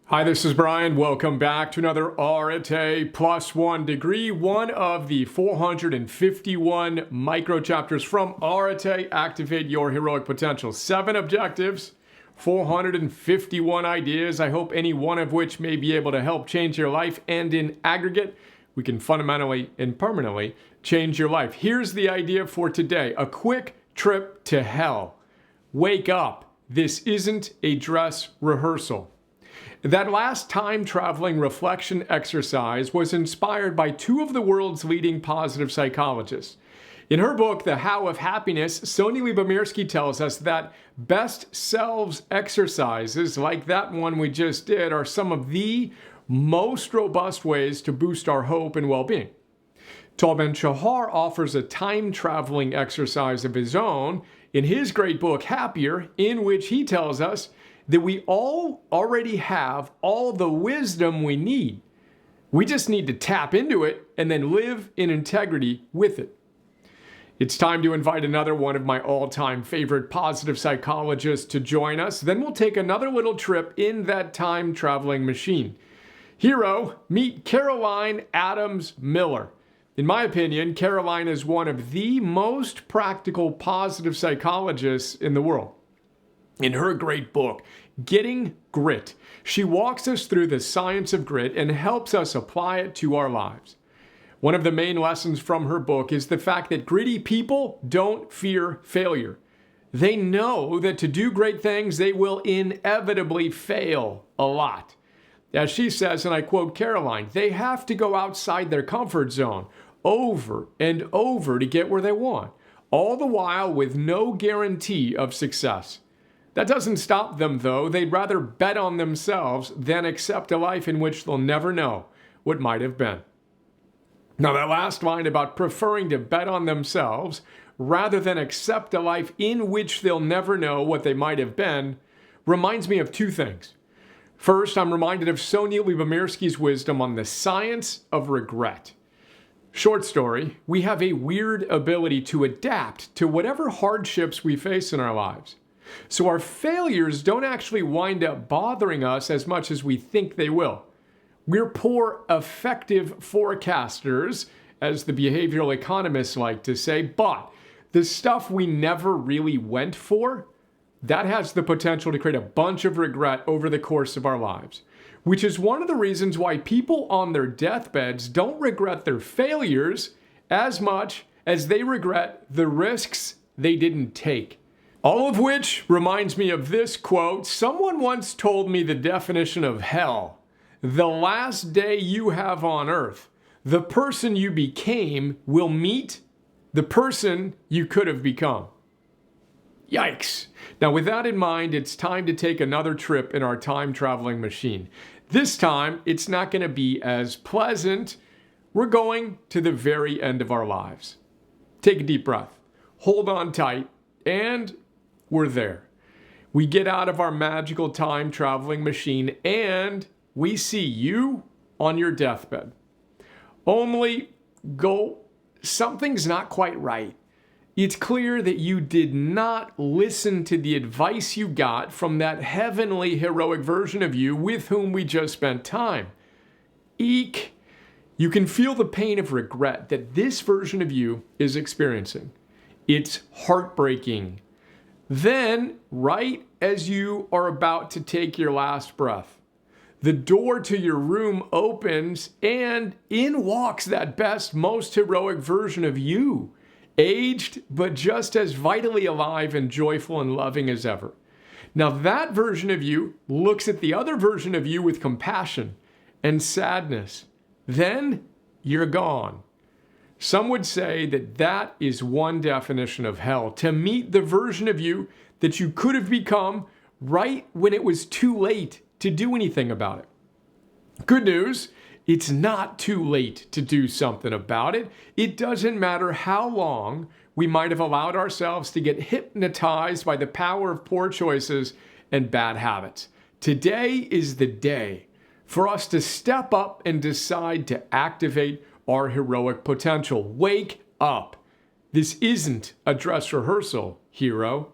Hi, this is Brian. Welcome back to another Areté plus 1 degree, one of the 451 micro chapters from Areté, Activate Your Heroic Potential. 7 objectives, 451 ideas. I hope any one of which may be able to help change your life, and in aggregate, we can fundamentally and permanently change your life. Here's the idea for today: a quick trip to hell. Wake up. This isn't a dress rehearsal. That last time-traveling reflection exercise was inspired by two of the world's leading positive psychologists. In her book, The How of Happiness, Sonia Lyubomirsky tells us that best selves exercises, like that one we just did, are some of the most robust ways to boost our hope and well-being. Tal Ben-Shahar offers a time-traveling exercise of his own in his great book, Happier, in which he tells us that we all already have all the wisdom we need. We just need to tap into it and then live in integrity with it. It's time to invite another one of my all-time favorite positive psychologists to join us. Then we'll take another little trip in that time-traveling machine. Hero, meet Caroline Adams Miller. In my opinion, Caroline is one of the most practical positive psychologists in the world. In her great book, Getting Grit, she walks us through the science of grit and helps us apply it to our lives. One of the main lessons from her book is the fact that gritty people don't fear failure. They know that to do great things, they will inevitably fail a lot. As she says, and I quote Caroline, they have to go outside their comfort zone over and over to get where they want, all the while with no guarantee of success. That doesn't stop them, though. They'd rather bet on themselves than accept a life in which they'll never know what might have been. Now, that last line about preferring to bet on themselves rather than accept a life in which they'll never know what they might have been reminds me of two things. First, I'm reminded of Sonia Lyubomirsky's wisdom on the science of regret. Short story, we have a weird ability to adapt to whatever hardships we face in our lives. So our failures don't actually wind up bothering us as much as we think they will. We're poor effective forecasters, as the behavioral economists like to say, but the stuff we never really went for, that has the potential to create a bunch of regret over the course of our lives, which is one of the reasons why people on their deathbeds don't regret their failures as much as they regret the risks they didn't take. All of which reminds me of this quote. Someone once told me the definition of hell: the last day you have on earth, the person you became will meet the person you could have become. Yikes. Now, with that in mind, it's time to take another trip in our time-traveling machine. This time, it's not going to be as pleasant. We're going to the very end of our lives. Take a deep breath, hold on tight, and we're there. We get out of our magical time-traveling machine and we see you on your deathbed. Only something's not quite right. It's clear that you did not listen to the advice you got from that heavenly heroic version of you with whom we just spent time. Eek! You can feel the pain of regret that this version of you is experiencing. It's heartbreaking. Then, right as you are about to take your last breath, the door to your room opens and in walks that best, most heroic version of you, aged but just as vitally alive and joyful and loving as ever. Now that version of you looks at the other version of you with compassion and sadness. Then you're gone. Some would say that that is one definition of hell, to meet the version of you that you could have become right when it was too late to do anything about it. Good news, it's not too late to do something about it. It doesn't matter how long we might have allowed ourselves to get hypnotized by the power of poor choices and bad habits. Today is the day for us to step up and decide to activate our heroic potential. Wake up. This isn't a dress rehearsal, hero.